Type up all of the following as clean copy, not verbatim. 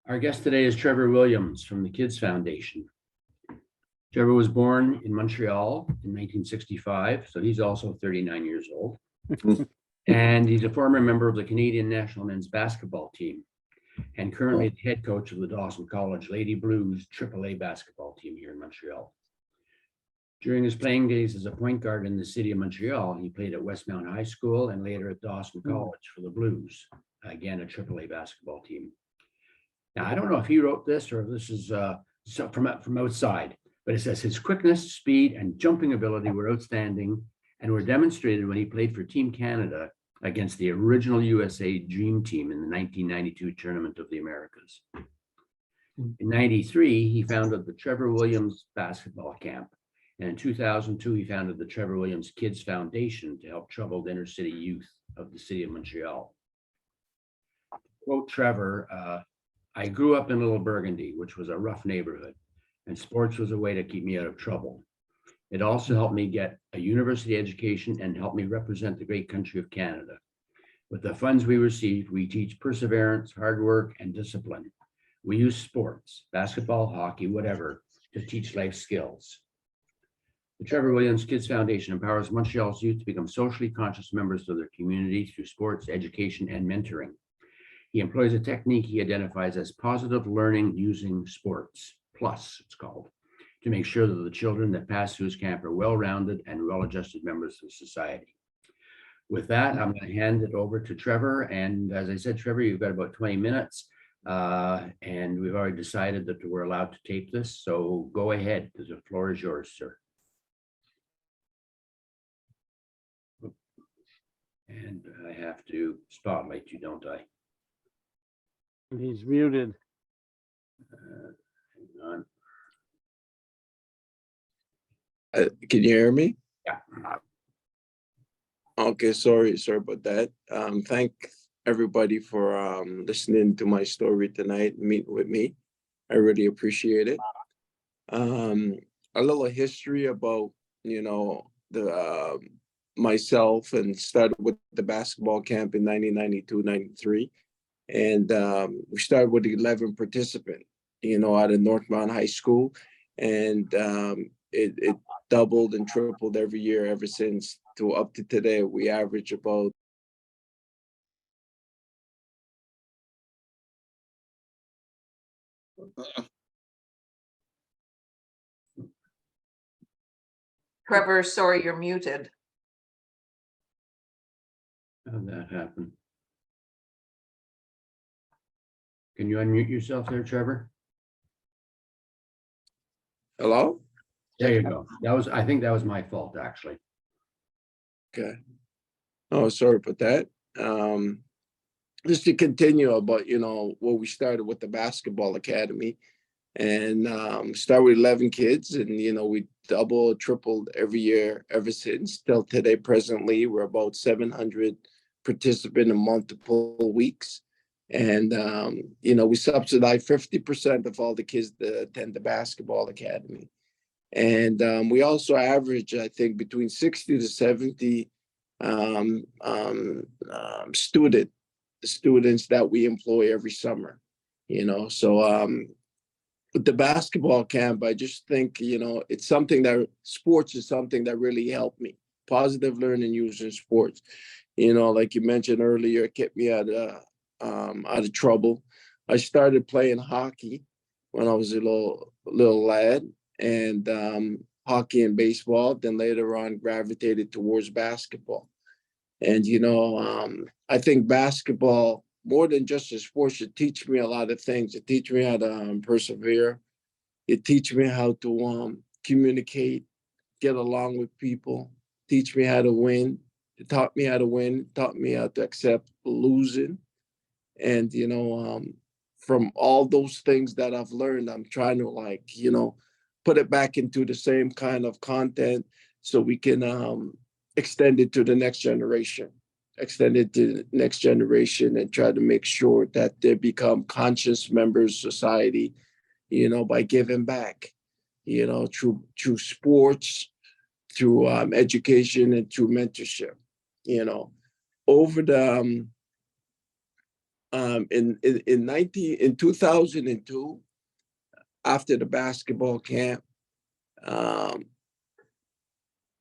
Our guest today is Trevor Williams from the Kids Foundation. Trevor was born in Montreal in 1965, so he's also 39 years old. And he's a former member of the Canadian national men's basketball team and currently the head coach of the Dawson College Lady Blues AAA basketball team here in Montreal. During his playing days as a point guard in the city of Montreal, he played at Westmount High School and later at Dawson College for the Blues, again, a AAA basketball team. Now, I don't know if he wrote this or if this is from outside, but it says his quickness, speed, and jumping ability were outstanding and were demonstrated when he played for Team Canada against the original USA Dream Team in the 1992 Tournament of the Americas. In 93, he founded the Trevor Williams Basketball Camp. And in 2002, he founded the Trevor Williams Kids Foundation to help troubled inner city youth of the city of Montreal. Quote Trevor, I grew up in Little Burgundy, which was a rough neighborhood, and sports was a way to keep me out of trouble. It also helped me get a university education and helped me represent the great country of Canada. With the funds we received, we teach perseverance, hard work, and discipline. We use sports, basketball, hockey, whatever, to teach life skills. The Trevor Williams Kids Foundation empowers Montreal's youth to become socially conscious members of their community through sports, education, and mentoring. He employs a technique he identifies as positive learning using sports, plus it's called, to make sure that the children that pass through his camp are well-rounded and well-adjusted members of society. With that, I'm going to hand it over to Trevor. And as I said, Trevor, you've got about 20 minutes. And we've already decided that we're allowed to tape this. So go ahead. The floor is yours, sir. And I have to spotlight you, don't I? He's muted. Hang on. Can you hear me? Yeah. Okay, sorry about that. Thank everybody for listening to my story tonight, meeting with me. I really appreciate it. A little history about, the myself, and started with the basketball camp in 1992-93. And we started with 11 participants, out of Westmount High School. And it doubled and tripled every year ever since, to up to today. We average about Trevor, sorry, you're muted. How did that happen? Can you unmute yourself there, Trevor? hello? There you go. I think that was my fault, actually. Okay. Oh, sorry about that. Just to continue about, what we started with the basketball academy, and started with 11 kids, and, we doubled, tripled every year ever since till today. Presently, we're about 700 participants in multiple weeks. And, we subsidize 50% of all the kids that attend the basketball academy. And we also average, I think, between 60 to 70 students that we employ every summer, So with the basketball camp, I just think, it's something that sports is something that really helped me. Positive learning using sports, like you mentioned earlier, it kept me out of trouble. I started playing hockey when I was a little lad, and hockey and baseball. Then later on, gravitated towards basketball. And I think basketball, more than just a sport, should teach me a lot of things. It teach me how to persevere. It teach me how to communicate, get along with people. Teach me how to win. It taught me how to win. It taught me how to accept losing. And from all those things that I've learned, I'm trying to put it back into the same kind of content so we can extend it to the next generation. And try to make sure that they become conscious members of society, by giving back, through sports, through education, and through mentorship, over the in 2002, after the basketball camp, um,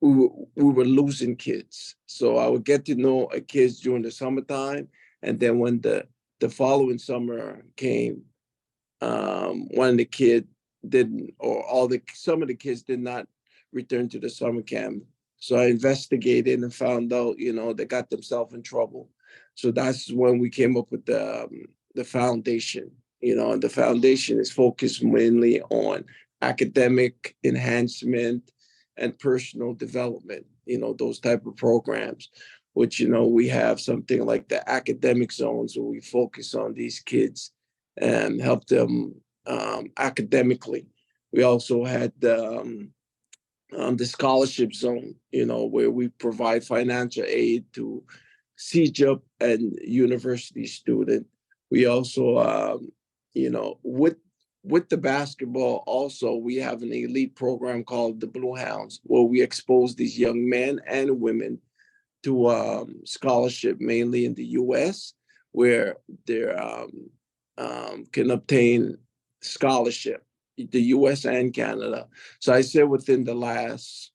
we were losing kids. So I would get to know a kids during the summertime, and then when the following summer came, one of the kid didn't, or some of the kids did not return to the summer camp. So I investigated and found out, they got themselves in trouble. So that's when we came up with the foundation. And the foundation is focused mainly on academic enhancement and personal development. Those type of programs, which we have something like the academic zones where we focus on these kids and help them academically. We also had the scholarship zone, where we provide financial aid to CJUP and university student. We also, with the basketball, also we have an elite program called the Blue Hounds, where we expose these young men and women to scholarship, mainly in the U.S., where they can obtain scholarship, the U.S. and Canada. So I say within the last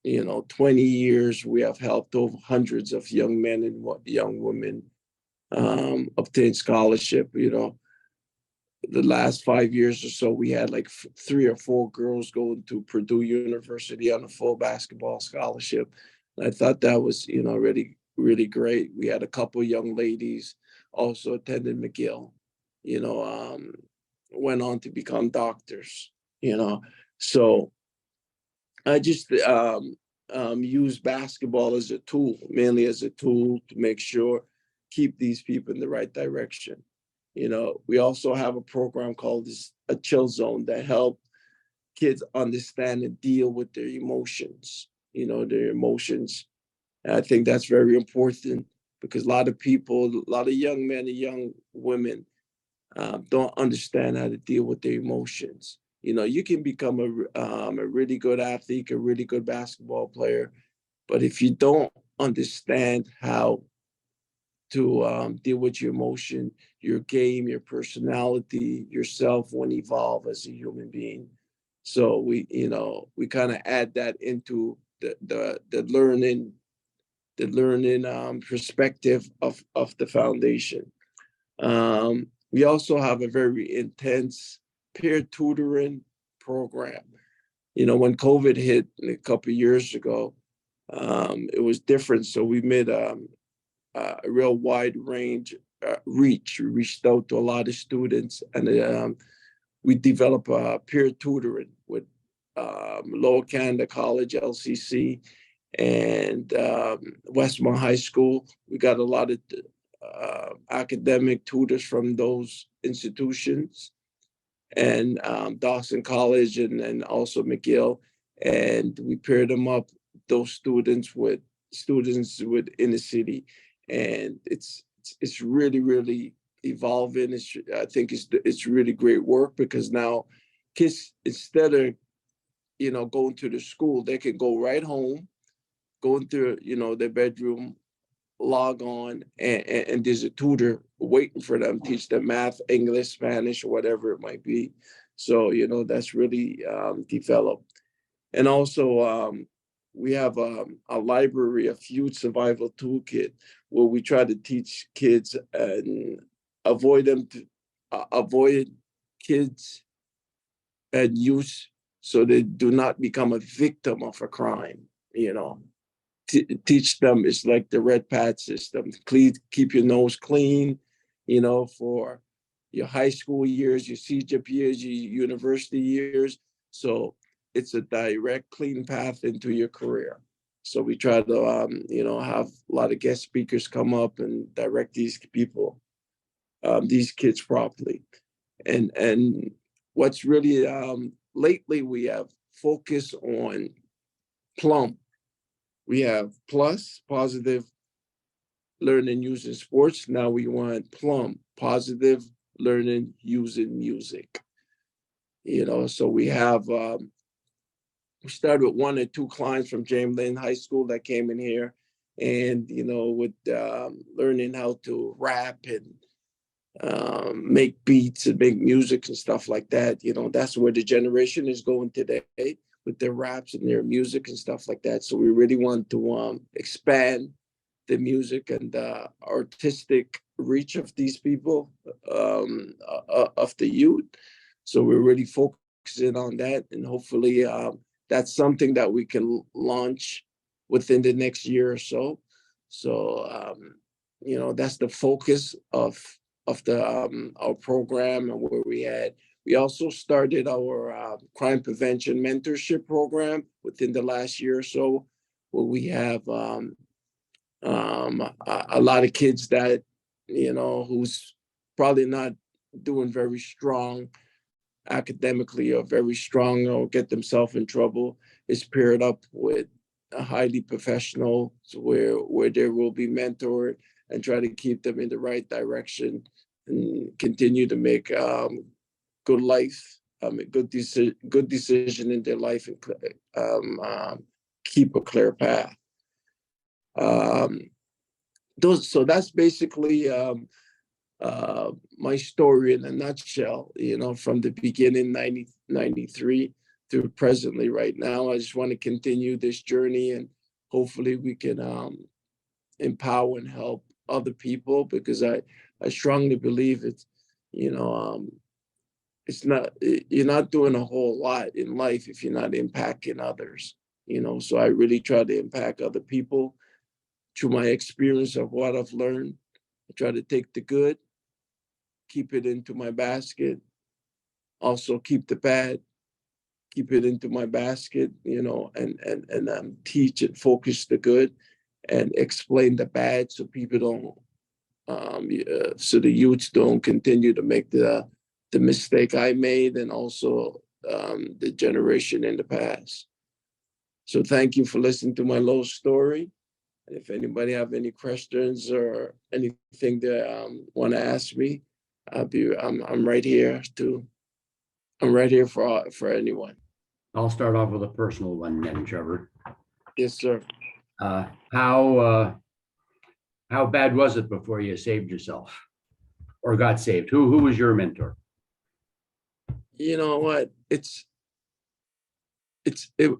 20 years, we have helped over hundreds of young men and young women obtain scholarship. The last 5 years or so, we had like 3 or 4 girls going to Purdue University on a full basketball scholarship. And I thought that was, really, really great. We had a couple of young ladies also attended McGill, went on to become doctors, So I just use basketball as a tool, mainly as a tool to make sure, keep these people in the right direction. We also have a program called a chill zone that help kids understand and deal with their emotions, their emotions. And I think that's very important because a lot of people, a lot of young men and young women don't understand how to deal with their emotions. You can become a really good athlete, a really good basketball player, but if you don't understand how to deal with your emotion, your game, your personality, yourself won't evolve as a human being. So we kind of add that into the learning perspective of the foundation. We also have a very intense peer tutoring program. When COVID hit a couple of years ago, it was different. So we made a real wide range reach. We reached out to a lot of students, and we developed peer tutoring with Lower Canada College, LCC, and Westmount High School. We got a lot of academic tutors from those institutions, and Dawson College, and also McGill, and we paired them up, those students with students within the city, and it's really, really evolving. I think it's really great work because now kids, instead of going to the school, they can go right home, go into their bedroom, log on, and there's a tutor waiting for them, teach them math, English, Spanish, or whatever it might be. So that's really developed. And also we have a library of youth survival toolkit where we try to teach kids and avoid kids and youth so they do not become a victim of a crime. Teach them it's like the red pad system. Keep your nose clean, for your high school years, your CJUP years, your university years. So it's a direct, clean path into your career. So we try to, have a lot of guest speakers come up and direct these people, these kids properly. And what's really, lately we have focused on PLUM. We have plus, positive learning using sports. Now we want PLUM, positive learning using music. So we have, we started with 1 or 2 clients from James Lynn High School that came in here, and with learning how to rap and make beats and make music and stuff like that. That's where the generation is going today with their raps and their music and stuff like that. So we really want to expand the music and the artistic reach of these people, of the youth. So we're really focusing on that, and hopefully that's something that we can launch within the next year or so. So that's the focus of our program and where we at. We also started our crime prevention mentorship program within the last year or so, where we have a lot of kids that who's probably not doing very strong academically or very strong or get themselves in trouble, is paired up with a highly professional where they will be mentored and try to keep them in the right direction and continue to make good life, good decision in their life, and keep a clear path. So that's basically my story in a nutshell, from the beginning, 1993 to presently right now. I just want to continue this journey, and hopefully we can empower and help other people, because I strongly believe it's, it's not, you're not doing a whole lot in life if you're not impacting others, so I really try to impact other people through my experience of what I've learned. I try to take the good, keep it into my basket, also keep the bad, keep it into my basket, and teach and focus the good and explain the bad, so people don't, so the youths don't continue to make the mistake I made, and also the generation in the past. So thank you for listening to my little story. And if anybody have any questions or anything that want to ask me, I'm right here for anyone. I'll start off with a personal one then, Trevor. Yes, sir. How bad was it before you saved yourself or got saved? Who was your mentor? You know what? It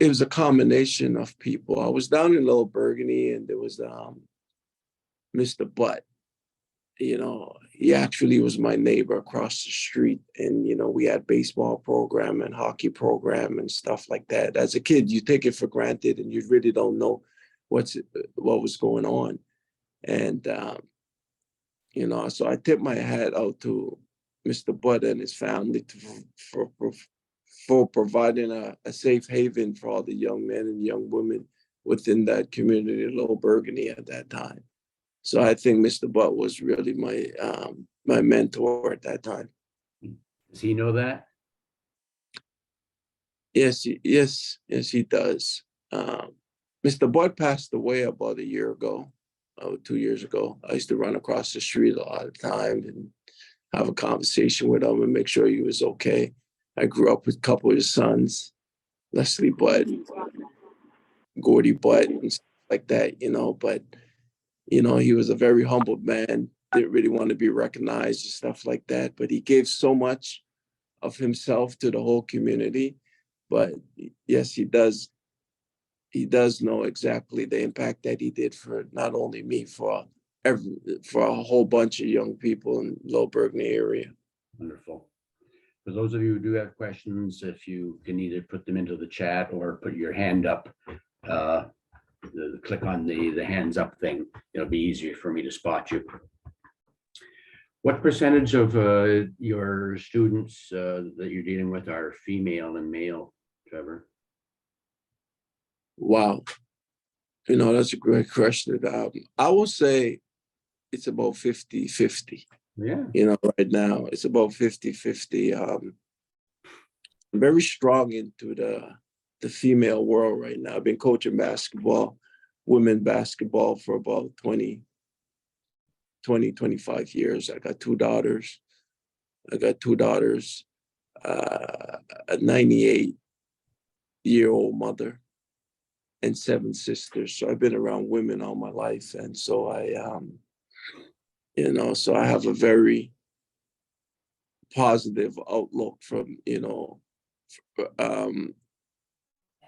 was a combination of people. I was down in Little Burgundy, and there was Mr. Butt. He actually was my neighbor across the street, and we had baseball program and hockey program and stuff like that. As a kid, you take it for granted, and you really don't know what was going on. And so I tip my hat out to Mr. Butt and his family for providing a safe haven for all the young men and young women within that community of Little Burgundy at that time. So I think Mr. Butt was really my mentor at that time. Does he know that? Yes, he does. Mr. Butt passed away about a year ago, 2 years ago. I used to run across the street a lot of time and have a conversation with him and make sure he was okay. I grew up with a couple of his sons, Leslie Butt, Gordy Butt, and stuff like that, but he was a very humble man, didn't really want to be recognized and stuff like that, but he gave so much of himself to the whole community. But yes, he does know exactly the impact that he did for not only me, for a whole bunch of young people in Little Burgundy area. Wonderful. For those of you who do have questions, if you can either put them into the chat or put your hand up, click on the hands up thing. It'll be easier for me to spot you. What percentage of your students that you're dealing with are female and male, Trevor? Wow. That's a great question. I will say it's about 50-50. Yeah. Right now it's about 50-50. I'm very strong into the female world right now. I've been coaching basketball, women basketball, for about 25 years. I got two daughters. A 98-year-old mother. and 7 sisters. So I've been around women all my life. And so so I have a very positive outlook from,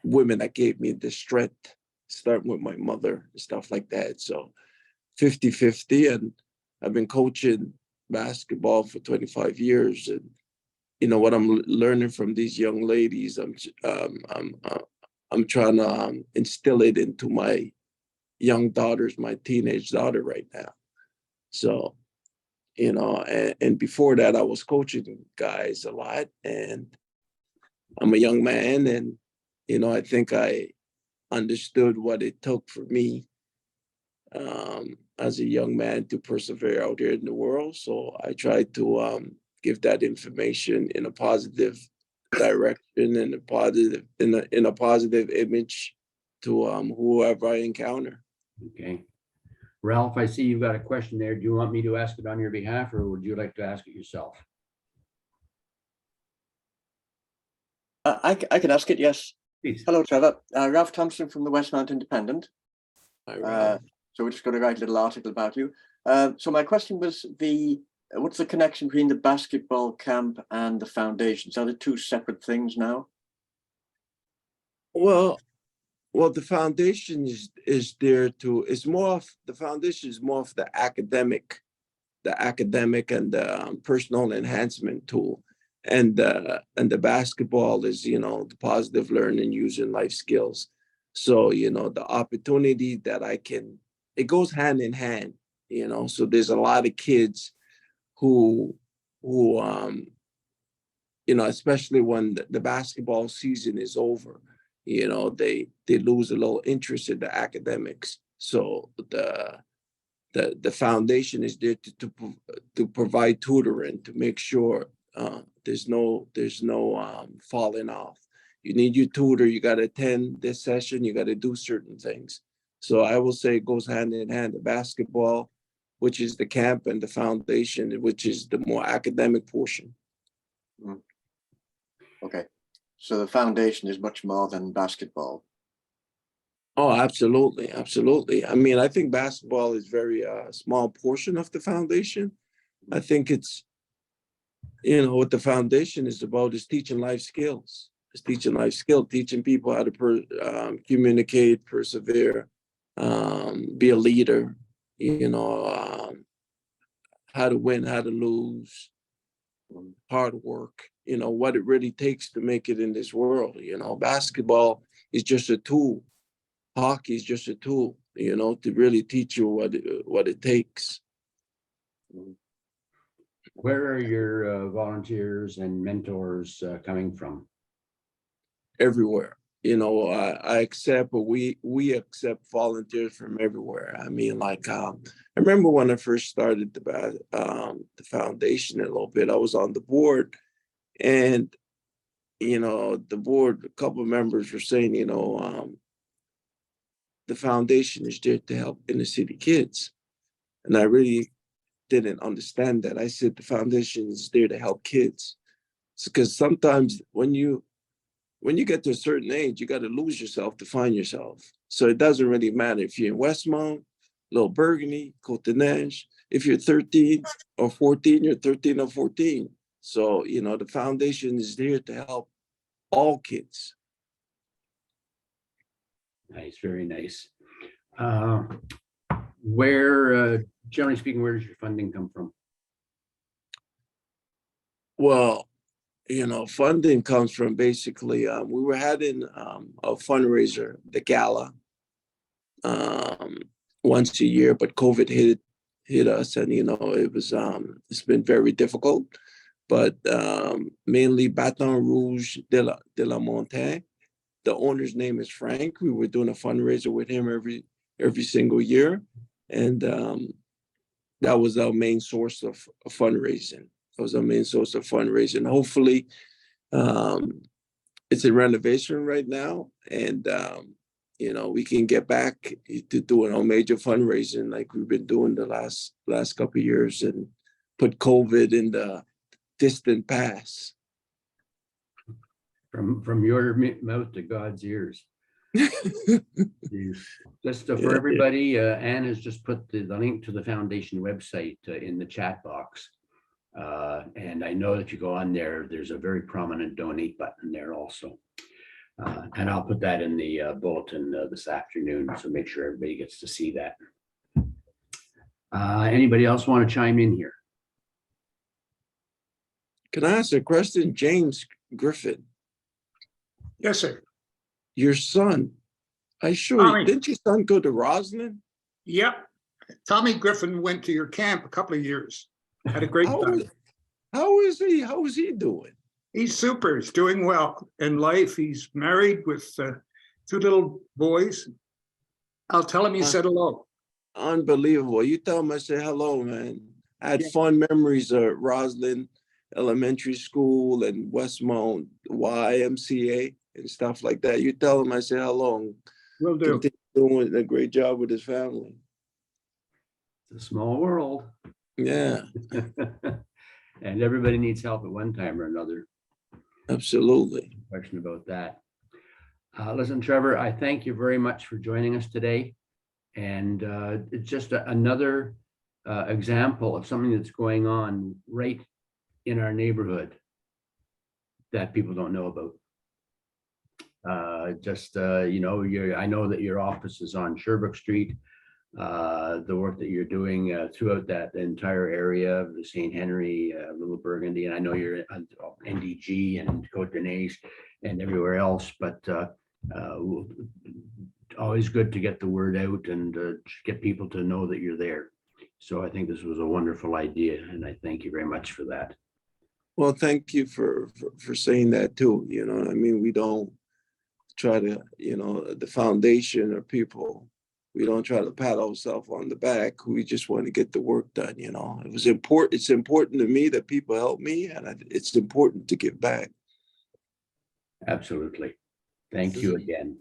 women that gave me the strength, starting with my mother and stuff like that. So 50-50, and I've been coaching basketball for 25 years. And, what I'm learning from these young ladies, I'm trying to instill it into my young daughters, my teenage daughter right now. So, and before that, I was coaching guys a lot, and I'm a young man, and, I think I understood what it took for me as a young man to persevere out here in the world. So I tried to give that information in a positive direction and in a positive image to whoever I encounter. Okay. Ralph, I see you've got a question there. Do you want me to ask it on your behalf, or would you like to ask it yourself? I can ask it, yes. Please. Hello, Trevor. Ralph Thompson from the Westmount Independent. Hi, Ralph. So we're just going to write a little article about you. So my question was what's the connection between the basketball camp and the foundations? Are they two separate things now? Well, the foundation is there to. The foundation is more of the academic and the personal enhancement tool, and the basketball is the positive learning using life skills. So the opportunity that it goes hand in hand. So there's a lot of kids who especially when the basketball season is over, they lose a little interest in the academics. So the foundation is there to provide tutoring, to make sure there's no falling off. You need your tutor, you got to attend this session, you got to do certain things. So I will say it goes hand in hand, the basketball, which is the camp, and the foundation, which is the more academic portion. Okay. So the foundation is much more than basketball. Oh, absolutely. Absolutely. I mean, I think basketball is very small portion of the foundation. I think it's, what the foundation is about is teaching life skills. It's teaching life skills, teaching people how to communicate, persevere, be a leader, how to win, how to lose, hard work, what it really takes to make it in this world. Basketball is just a tool. Hockey is just a tool, to really teach you what it takes. Where are your volunteers and mentors coming from? Everywhere. I accept, but we accept volunteers from everywhere. I mean, I remember when I first started the foundation a little bit, I was on the board, and the board, a couple of members were saying, the foundation is there to help inner city kids. And I really didn't understand that. I said the foundation is there to help kids. Because sometimes when you get to a certain age, you got to lose yourself to find yourself. So it doesn't really matter if you're in Westmount, Little Burgundy, Côte-des-Neiges. If you're 13 or 14, you're 13 or 14. So, the foundation is there to help all kids. Nice, very nice. Where, generally speaking, where does your funding come from? Well, funding comes from basically, we were having a fundraiser, the gala, once a year, but COVID hit us, and it was it's been very difficult. But mainly Baton Rouge de la Montagne. The owner's name is Frank. We were doing a fundraiser with him every single year, and that was our main source of fundraising. Hopefully, it's in renovation right now, and we can get back to doing our major fundraising like we've been doing the last couple of years, and put COVID in the distant past. From your mouth to God's ears. Just for Yeah. everybody, Anne has just put the link to the foundation website in the chat box. And I know that if you go on there, there's a very prominent donate button there also. And I'll put that in the bulletin this afternoon, so make sure everybody gets to see that. Anybody else want to chime in here? Can I ask a question? James Griffin, Yes, sir. your son, Tommy. didn't your son go to Roslyn? Yep. Tommy Griffin went to your camp a couple of years. Had a great time. How is he? How is he doing? He's super. He's doing well in life. He's married with 2 little boys. I'll tell him you said hello. Unbelievable. You tell him I say hello, man. I had Yeah. fond memories of Roslyn Elementary School and Westmount YMCA and stuff like that. You tell him I say hello and Will do. continue doing a great job with his family. It's a small world. Yeah, And everybody needs help at one time or another. absolutely. No question about that. Listen, Trevor, I thank you very much for joining us today. And it's just another example of something that's going on right in our neighborhood that people don't know about. You know, I know that your office is on Sherbrooke Street. The work that you're doing throughout that entire area of the St. Henry, Little Burgundy, and I know you're on NDG and Côte d'Anse and everywhere else, but always good to get the word out and get people to know that you're there. So I think this was a wonderful idea, and I thank you very much for that. Well, thank you for saying that too. You know, I mean, we don't try to, you know, the foundation or people, we don't try to pat ourselves on the back. We just want to get the work done. You know, it was important. It's important to me that people help me, and it's important to give back. Absolutely. Thank you again.